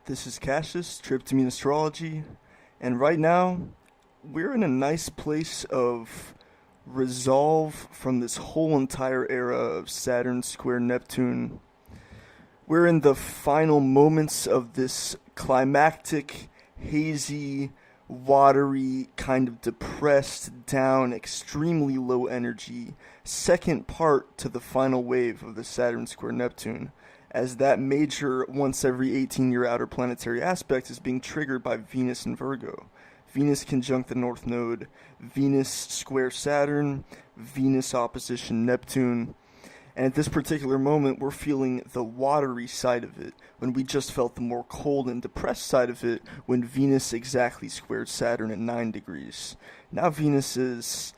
This is Cassius, Tryptamine Astrology, and right now we're in a nice place of resolve from this whole entire era of Saturn square Neptune. We're in the final moments of this climactic, hazy, watery, kind of depressed, down, extremely low energy second part to the final wave of the Saturn square Neptune, as that major once every 18-year outer planetary aspect is being triggered by Venus and Virgo. Venus conjunct the North Node, Venus square Saturn, Venus opposition Neptune. And at this particular moment, we're feeling the watery side of it, when we just felt the more cold and depressed side of it when Venus exactly squared Saturn at 9 degrees. Now Venus is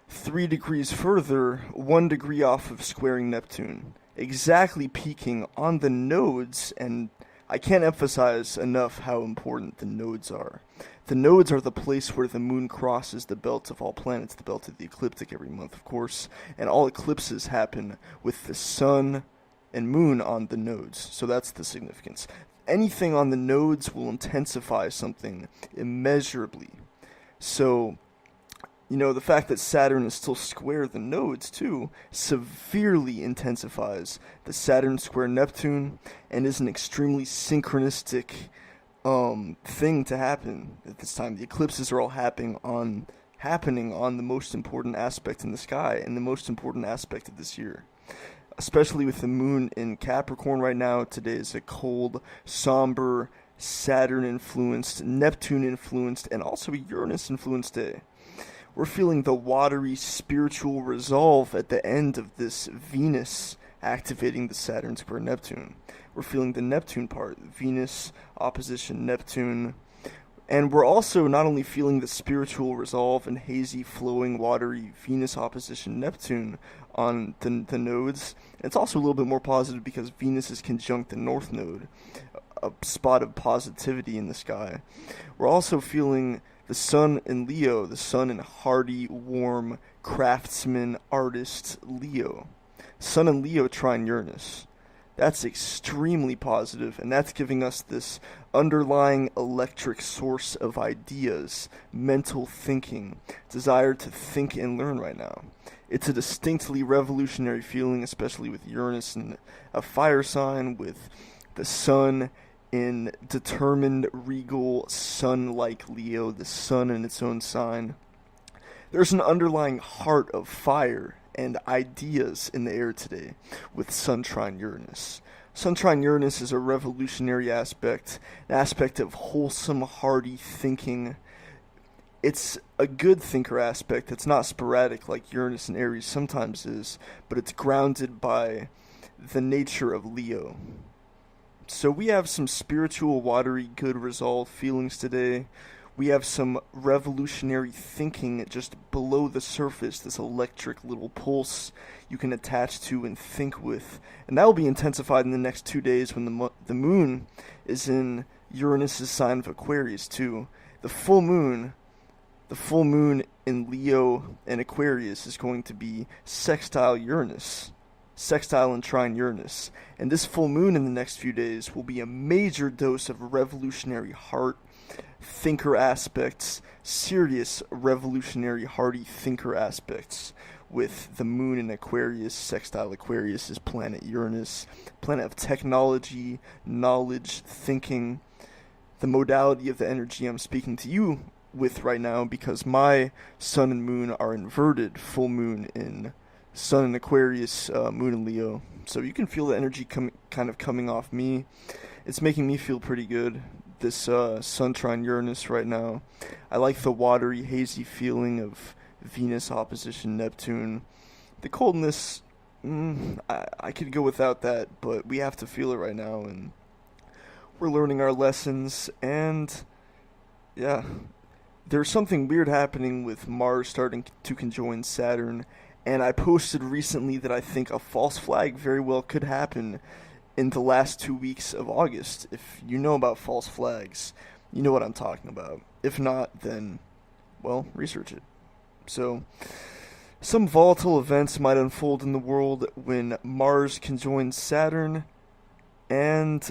3 degrees further, 1 degree off of squaring Neptune, exactly peaking on the nodes, and I can't emphasize enough how important the nodes are. The nodes are the place where the moon crosses the belt of all planets, the belt of the ecliptic every month, of course, and all eclipses happen with the sun and moon on the nodes, so that's the significance. Anything on the nodes will intensify something immeasurably. So, the fact that Saturn is still square the nodes, too, severely intensifies the Saturn square Neptune and is an extremely synchronistic thing to happen at this time. The eclipses are all happening on the most important aspect in the sky and the most important aspect of this year. Especially with the moon in Capricorn right now, today is a cold, somber, Saturn-influenced, Neptune-influenced, and also a Uranus-influenced day. We're feeling the watery spiritual resolve at the end of this Venus activating the Saturn square Neptune. We're feeling the Neptune part, Venus opposition Neptune. And we're also not only feeling the spiritual resolve and hazy, flowing, watery Venus opposition Neptune on the nodes, it's also a little bit more positive because Venus is conjunct the North Node, a spot of positivity in the sky. We're also feeling the sun in Leo, the sun in hardy, warm, craftsman, artist Leo. Sun in Leo trine Uranus. That's extremely positive, and that's giving us this underlying electric source of ideas, mental thinking, desire to think and learn right now. It's a distinctly revolutionary feeling, especially with Uranus in a fire sign, with the sun in determined, regal, sun-like Leo, the sun in its own sign. There's an underlying heart of fire and ideas in the air today with Sun trine Uranus. Sun trine Uranus is a revolutionary aspect, an aspect of wholesome, hearty thinking. It's a good thinker aspect. It's not sporadic like Uranus and Aries sometimes is, but it's grounded by the nature of Leo. So we have some spiritual, watery, good resolve feelings today. We have some revolutionary thinking just below the surface, this electric little pulse you can attach to and think with. And that will be intensified in the next 2 days when the moon is in Uranus' sign of Aquarius too. The full moon in Leo and Aquarius is going to be sextile Uranus. Sextile and trine Uranus. And this full moon in the next few days will be a major dose of revolutionary heart, thinker aspects, serious revolutionary hearty thinker aspects with the moon in Aquarius. Sextile Aquarius is planet Uranus, planet of technology, knowledge, thinking, the modality of the energy I'm speaking to you with right now because my sun and moon are inverted, full moon in Sun in Aquarius, moon in Leo. So you can feel the energy kind of coming off me. It's making me feel pretty good, this Sun trine Uranus right now. I like the watery, hazy feeling of Venus opposition Neptune. The coldness, I could go without that, but we have to feel it right now, and we're learning our lessons, and yeah. There's something weird happening with Mars starting to conjoin Saturn, and I posted recently that I think a false flag very well could happen in the last 2 weeks of August. If you know about false flags, you know what I'm talking about. If not, then, well, research it. So, some volatile events might unfold in the world when Mars conjoins Saturn, and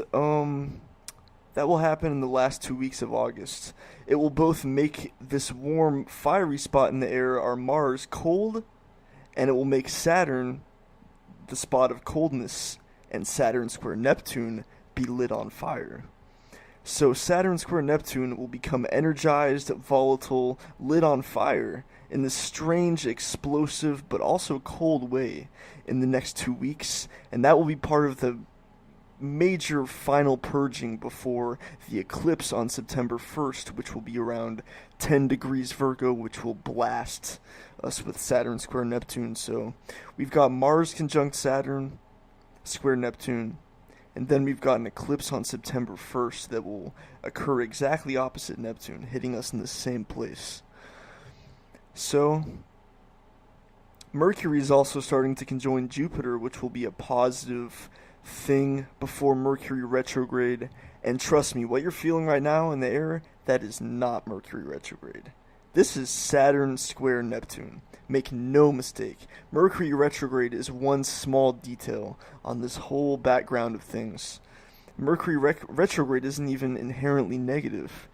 That will happen in the last 2 weeks of August. It will both make this warm, fiery spot in the air, our Mars, cold, and it will make Saturn, the spot of coldness, and Saturn square Neptune be lit on fire. So Saturn square Neptune will become energized, volatile, lit on fire in this strange, explosive, but also cold way in the next 2 weeks, and that will be part of the major final purging before the eclipse on September 1st, which will be around 10 degrees Virgo, which will blast us with Saturn square Neptune. So we've got Mars conjunct Saturn square Neptune, and then we've got an eclipse on September 1st that will occur exactly opposite Neptune, hitting us in the same place. So Mercury is also starting to conjoin Jupiter, which will be a positive thing before Mercury retrograde. And trust me, what you're feeling right now in the air, that is not Mercury retrograde. This is Saturn square Neptune. Make no mistake, Mercury retrograde is one small detail on this whole background of things. Mercury retrograde isn't even inherently negative.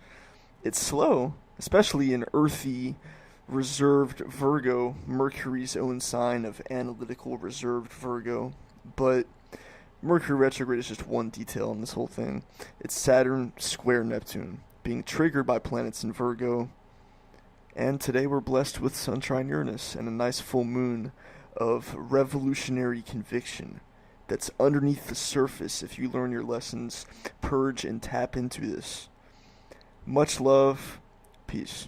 It's slow, especially in earthy, reserved Virgo, Mercury's own sign of analytical reserved Virgo. But Mercury retrograde is just one detail in this whole thing. It's Saturn square Neptune, being triggered by planets in Virgo. And today we're blessed with Sun trine Uranus and a nice full moon of revolutionary conviction that's underneath the surface. If you learn your lessons, purge and tap into this. Much love. Peace.